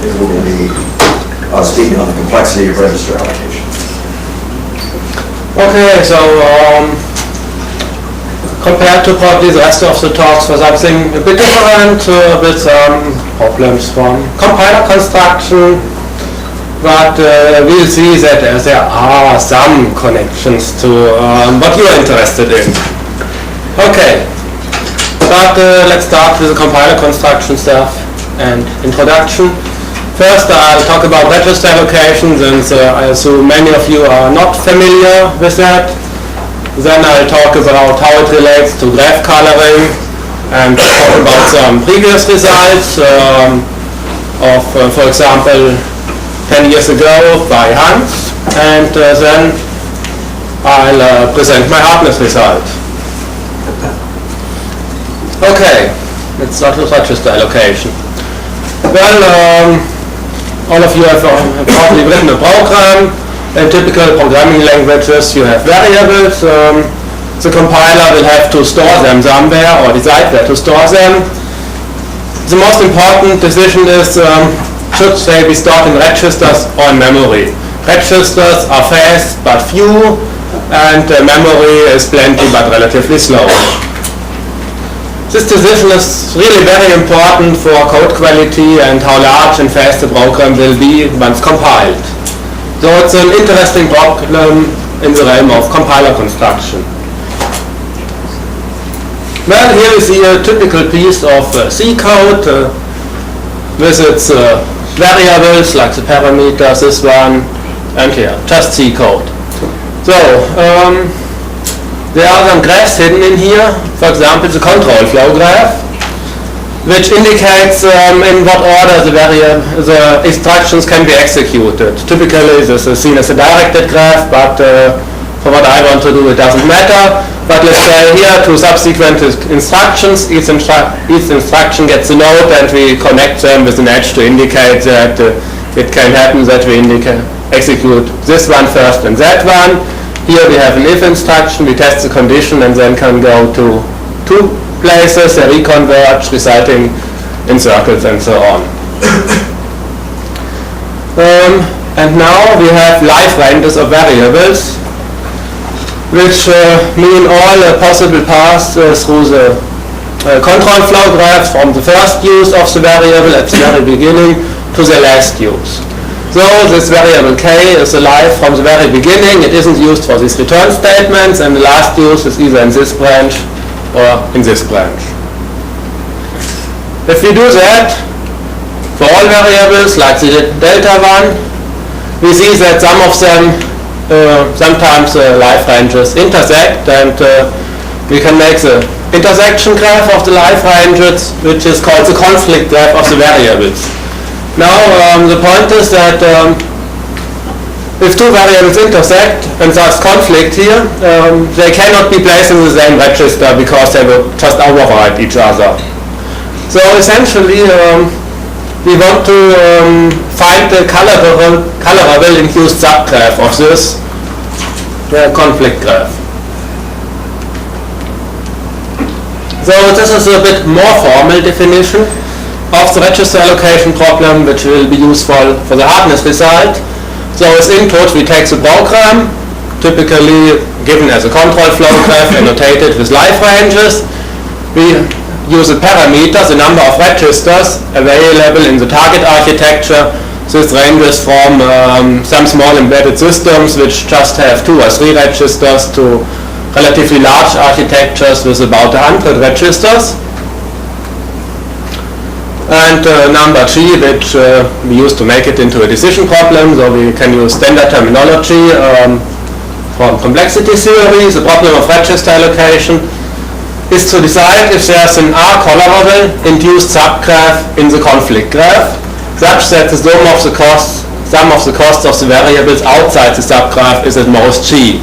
it will be speaking on the complexity of register allocation. Okay, so compared to probably the rest of the talks for something a bit different, with some problems from compiler construction, but we'll see that there are some connections to what you're interested in. Okay, but let's start with the compiler construction stuff and introduction. First, I'll talk about register allocation, since I assume many of you are not familiar with that. Then I'll talk about how it relates to graph coloring, and talk about some previous results of, for example, 10 years ago by Hans, and then I'll present my hardness result. Okay, let's start with register allocation. Well, all of you have probably written a program. In typical programming languages, you have variables. The compiler will have to store them somewhere or decide where to store them. The most important decision is, should they be stored in registers or in memory? Registers are fast but few, and memory is plenty but relatively slow. This decision is really very important for code quality and how large and fast the program will be once compiled. So it's an interesting problem in the realm of compiler construction. Well, here we see a typical piece of C code with its variables like the parameters, this one, and here, just C code. So, there are some graphs hidden in here. For example, the control flow graph, which indicates in what order the instructions can be executed. Typically, this is seen as a directed graph, but for what I want to do, it doesn't matter. But let's say here, two subsequent instructions. Each instruction gets a node, and we connect them with an edge to indicate that it can happen that we execute this one first and that one. Here we have an if instruction, we test the condition, and then can go to two places, they reconverge, resulting in circles and so on. And now we have live ranges of variables, which mean all possible paths through the control flow graph, from the first use of the variable at the very beginning to the last use. So this variable k is alive from the very beginning. It isn't used for these return statements, and the last use is either in this branch or in this branch. If we do that for all variables, like the delta one, we see that some of them sometimes live ranges intersect, and we can make the intersection graph of the live ranges, which is called the conflict graph of the variables. Now, the point is that if two variables intersect and thus conflict here, they cannot be placed in the same register because they will just override each other. So essentially, we want to find the colorable induced subgraph of this conflict graph. So this is a bit more formal definition of the register allocation problem, which will be useful for the hardness result. So as input, we take the program, typically given as a control flow graph, annotated with live ranges. We use a parameter, the number of registers available in the target architecture. This ranges from some small embedded systems which just have 2 or 3 registers to relatively large architectures with about 100 registers. And number G, which we use to make it into a decision problem, so we can use standard terminology from complexity theory. The problem of register allocation is to decide if there's an R-colorable induced subgraph in the conflict graph, such that the sum of the costs of the variables outside the subgraph is at most G.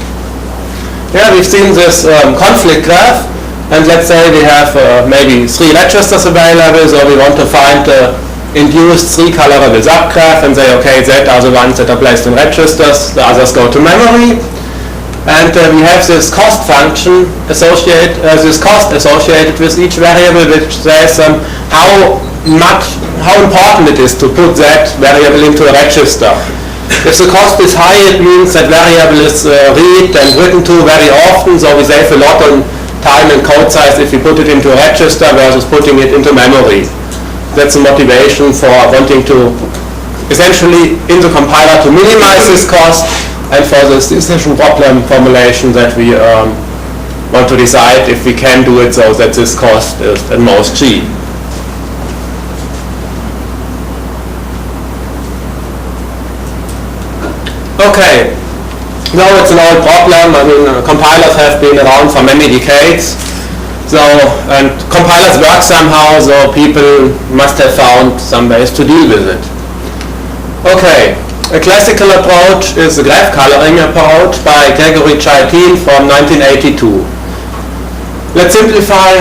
Yeah, we've seen this conflict graph. And let's say we have maybe 3 registers available, so we want to find the induced 3 colorable subgraph and say, okay, that are the ones that are placed in registers, the others go to memory. And we have this cost function associated with each variable, which says how how important it is to put that variable into a register. If the cost is high, it means that variable is read and written to very often, so we save a lot on time and code size if we put it into a register versus putting it into memory. That's the motivation for wanting to essentially in the compiler to minimize this cost, and for this decision problem formulation that we want to decide if we can do it so that this cost is at most cheap. Okay, now it's an old problem. I mean, compilers have been around for many decades. So, and compilers work somehow, so people must have found some ways to deal with it. Okay, a classical approach is the graph coloring approach by Gregory Chaitin from 1982. Let's simplify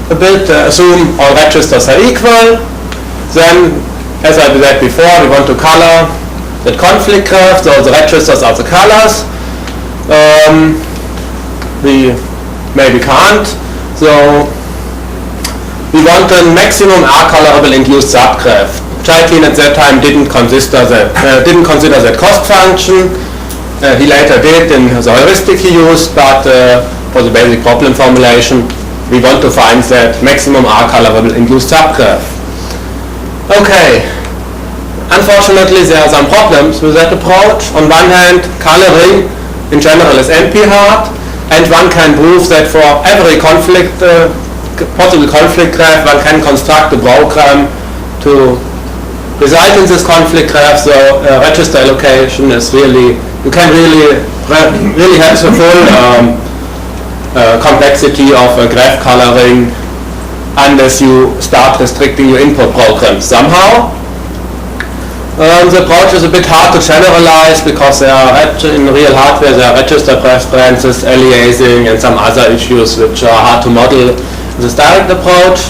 a bit, assume all registers are equal. Then, as I said before, we want to color that conflict graph, so the registers are the colors. We maybe can't. So we want a maximum R-colorable induced subgraph. Chaitin at that time didn't consider that cost function. He later did in the heuristic he used, but for the basic problem formulation, we want to find that maximum R-colorable induced subgraph. Okay. Unfortunately, there are some problems with that approach. On one hand, coloring in general is NP-hard, and one can prove that for every possible conflict graph, one can construct a program to result in this conflict graph. So register allocation is really, you can really have the full complexity of graph coloring unless you start restricting your input programs somehow. The approach is a bit hard to generalize because there are in real hardware there are register preferences, aliasing, and some other issues which are hard to model in this direct approach.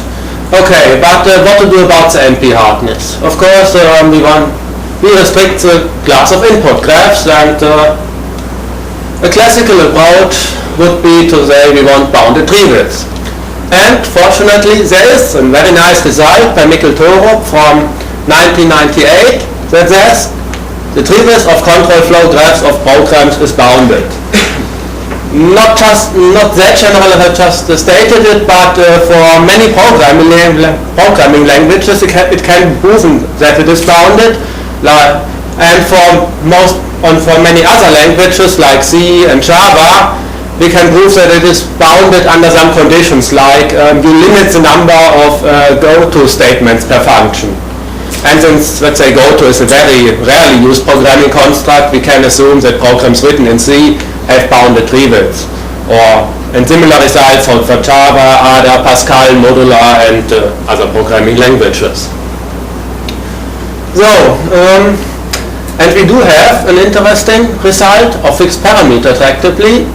Okay, but what to do about the NP hardness? Of course, we restrict the class of input graphs, and a classical approach would be to say we want bounded tree widths. And fortunately, there is a very nice result by Mikkel-Torup from 1998. That says the tree width of control flow graphs of programs is bounded. Not that general as I just stated it, but for many programming languages it can be proven that it is bounded, and for many other languages like C and Java, we can prove that it is bounded under some conditions, like you limit the number of go-to statements per function. And since, let's say, Goethe is a very rarely used programming construct, we can assume that programs written in C have bounded tree widths. And similar results for Java, Ada, Pascal, Modular, and other programming languages. So, and we do have an interesting result of fixed parameter tractability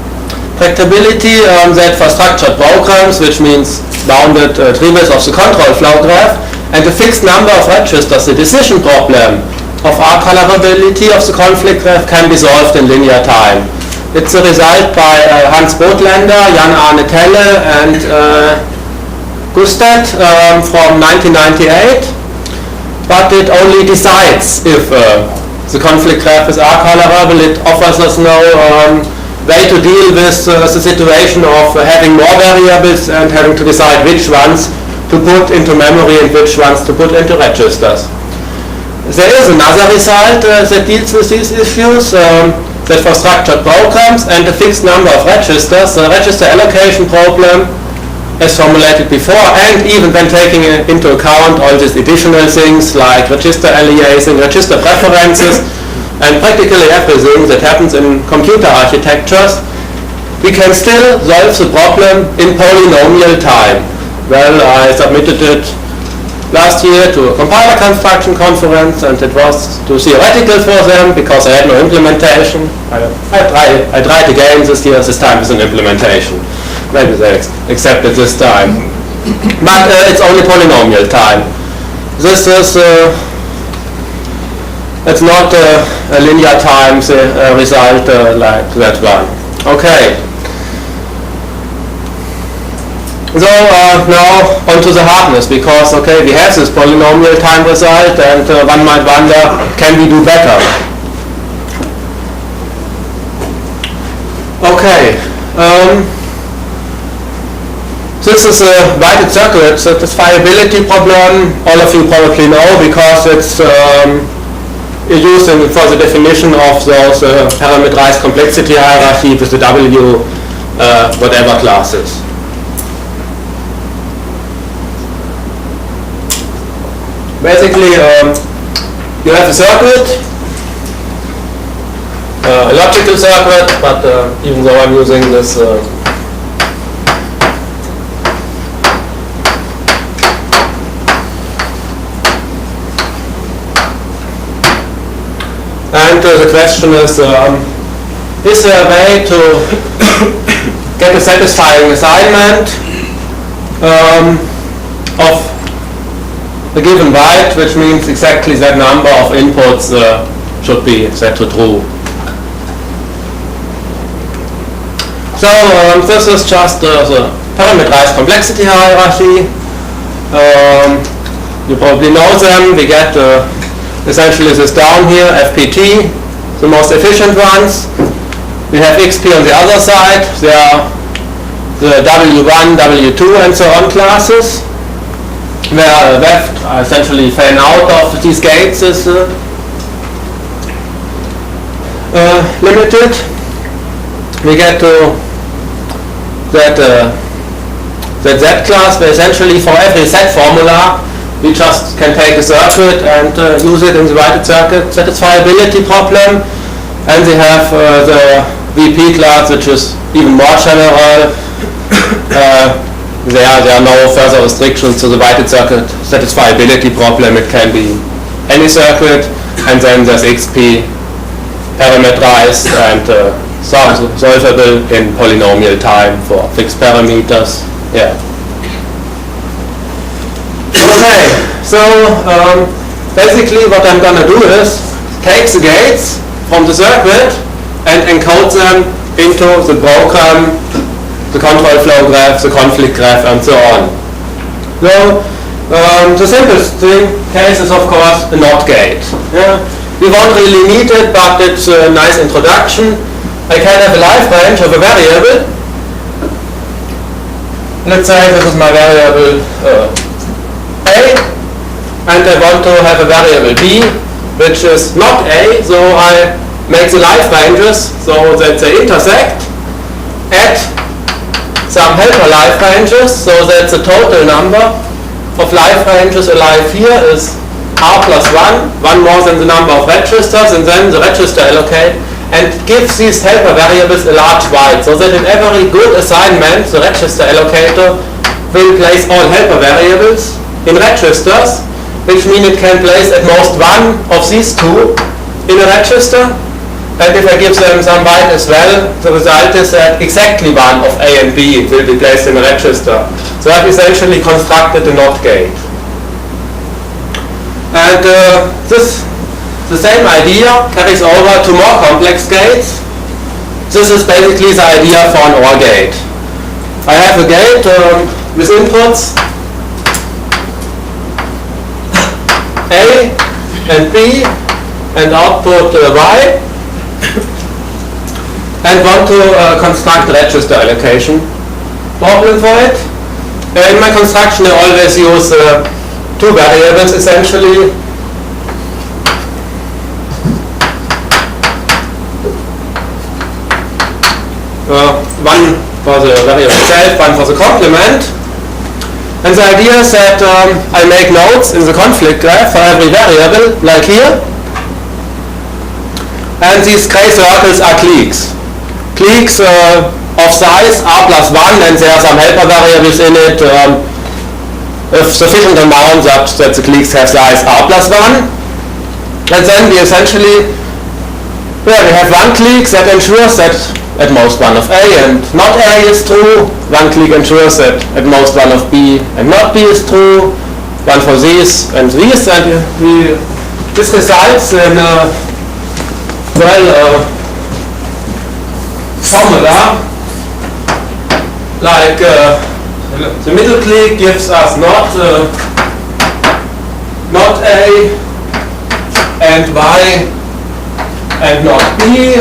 that for structured programs, which means bounded tree width of the control flow graph, and a fixed number of registers, the decision problem of R-colorability of the conflict graph can be solved in linear time. It's a result by Hans Botlander, Jan Arne Telle, and Gustet from 1998, but it only decides if the conflict graph is R-colorable. It offers us no way to deal with the situation of having more variables and having to decide which ones to put into memory and which ones to put into registers. There is another result that deals with these issues, that for structured programs and a fixed number of registers, the register allocation problem as formulated before, and even when taking into account all these additional things like register aliasing, register preferences, and practically everything that happens in computer architectures, we can still solve the problem in polynomial time. Well, I submitted it last year to a compiler construction conference, and it was too theoretical for them because I had no implementation. I tried again this year. This time is an implementation. Maybe they accept it this time. But it's only polynomial time. This is it's not a linear time result like that one. Okay. So now onto the hardness, because okay, we have this polynomial time result, and one might wonder, can we do better? Okay, this is a weighted circuit satisfiability problem. All of you probably know, because it's used for the definition of those parameterized complexity hierarchy with the W whatever classes. Basically, you have a circuit, a logical circuit, but even though I'm using this and the question is there a way to get a satisfying assignment of a given byte, which means exactly that number of inputs should be set to true. So this is just the parameterized complexity hierarchy. You probably know them. We get essentially this down here, FPT, the most efficient ones. We have XP on the other side. There are the W1, W2, and so on classes, where left essentially fan out of these gates is limited. We get to that Z class, where essentially for every set formula we just can take a circuit and use it in the weighted circuit satisfiability problem. And we have the VP class, which is even more general. There are no further restrictions to the weighted circuit satisfiability problem. It can be any circuit, and then there's XP parameterized and solvable in polynomial time for fixed parameters. Yeah. Okay, so basically what I'm going to do is take the gates from the circuit and encode them into the program, the control flow graph, the conflict graph, and so on. So the simplest case is of course a NOT gate. Yeah? We won't really need it, but it's a nice introduction. I can have a life range of a variable. Let's say this is my variable A, and I want to have a variable B, which is not A, so I make the life ranges so that they intersect at some helper life ranges, so that the total number of life ranges alive here is R plus 1 more than the number of registers, and then the register allocate, and gives these helper variables a large weight, so that in every good assignment the register allocator will place all helper variables in registers, which means it can place at most one of these two in a register. And if I give them some byte as well, the result is that exactly one of A and B will be placed in a register. So I've essentially constructed a NOT gate. And the same idea carries over to more complex gates. This is basically the idea for an OR gate. I have a gate with inputs A and B and output Y, and want to construct a register allocation problem for it. In my construction I always use two variables essentially. One for the variable itself, one for the complement. And the idea is that I make nodes in the conflict graph for every variable, like here. And these gray circles are cliques. Cliques of size R plus 1, and there are some helper variables in it of sufficient amount that the cliques have size R plus 1. And then we essentially, we have one clique that ensures that at most one of A and not A is true. One clique ensures that at most one of B and not B is true. One for these and these, and this results in formula like the middle clique gives us not A and Y and not B,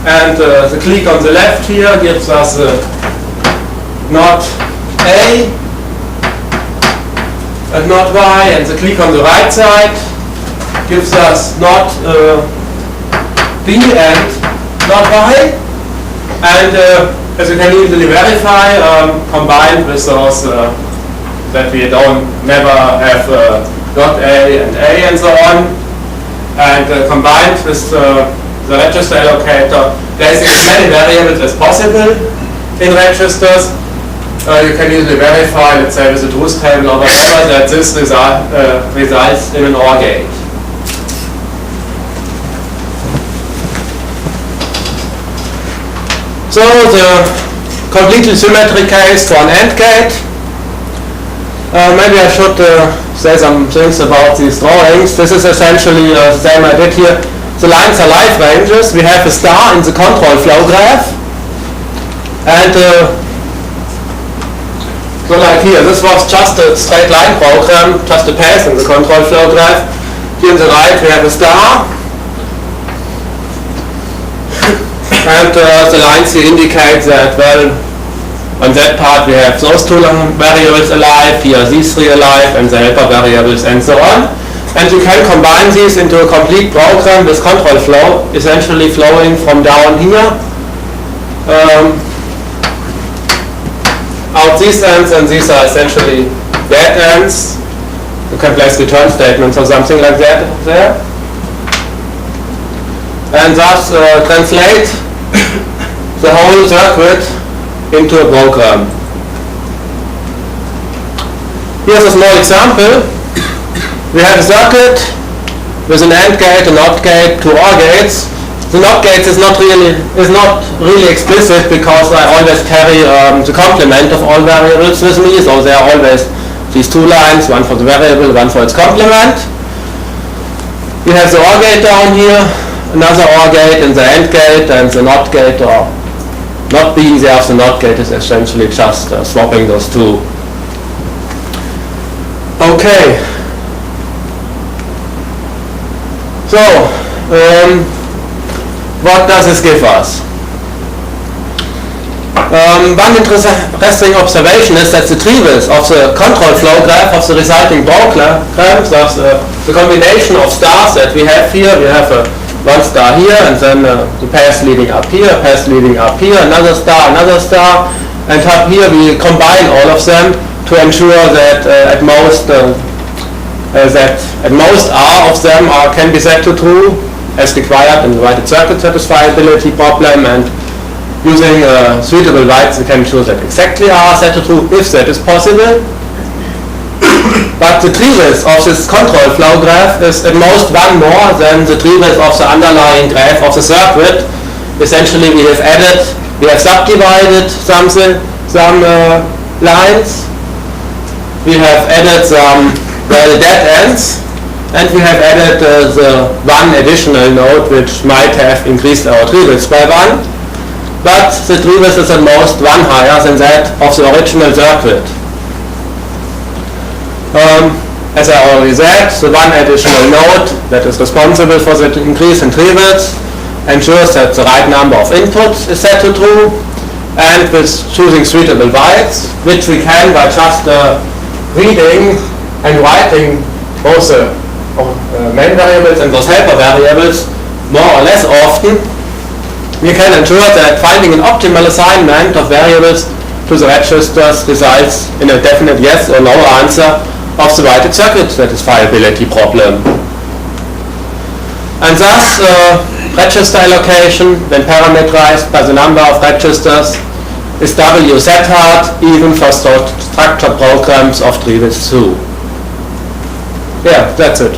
and the clique on the left here gives us not A and not Y, and the clique on the right side gives us not B and not Y, and as you can easily verify, combined with those that we never have not A and so on, and combined with the register allocator, there is as many variables as possible in registers. You can easily verify, let's say with a truth table or whatever, that this results in an OR gate. So the completely symmetry case for an AND gate. Maybe I should say some things about these drawings. This is essentially the same I did here. The lines are life ranges. We have a star in the control flow graph. And so like here, this was just a straight line program, just a path in the control flow graph. Here on the right we have a star. And the lines here indicate that, well, on that part we have those two variables alive, here these three alive, and the helper variables, and so on. And you can combine these into a complete program with control flow, essentially flowing from down here out these ends, and these are essentially dead ends. You can place return statements or something like that there. And thus translate the whole circuit into a program. Here's a small example. We have a circuit with an AND gate, a NOT gate, two OR gates. The NOT gate is not really explicit because I always carry the complement of all variables with me, so there are always these two lines, one for the variable, one for its complement. We have the OR gate down here, another OR gate and the AND gate, and the NOT gate, or not being there of the NOT gate, is essentially just swapping those two. Okay. So, what does this give us? One interesting observation is that the trees of the control flow graph of the resulting programs, the combination of stars that we have here, we have one star here, and then the path leading up here, path leading up here, another star, and up here we combine all of them to ensure that at most R of them can be set to true as required in the weighted circuit satisfiability problem, and using suitable weights we can ensure that exactly R are set to true if that is possible. But the trees of this control flow graph is at most one more than the trees of the underlying graph of the circuit. Essentially we have subdivided some lines, we have added some dead ends, and we have added the one additional node which might have increased our tree width by one, but the tree width is at most one higher than that of the original circuit. As I already said, the one additional node that is responsible for the increase in tree width ensures that the right number of inputs is set to true, and with choosing suitable bytes, which we can by just reading and writing both the main variables and those helper variables more or less often, we can ensure that finding an optimal assignment of variables to the registers results in a definite yes or no answer of the weighted circuit satisfiability problem. And thus, register allocation, when parameterized by the number of registers, is WZ hard even for structured programs of tree width 2. Yeah, that's it.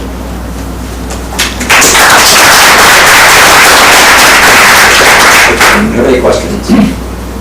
Any questions?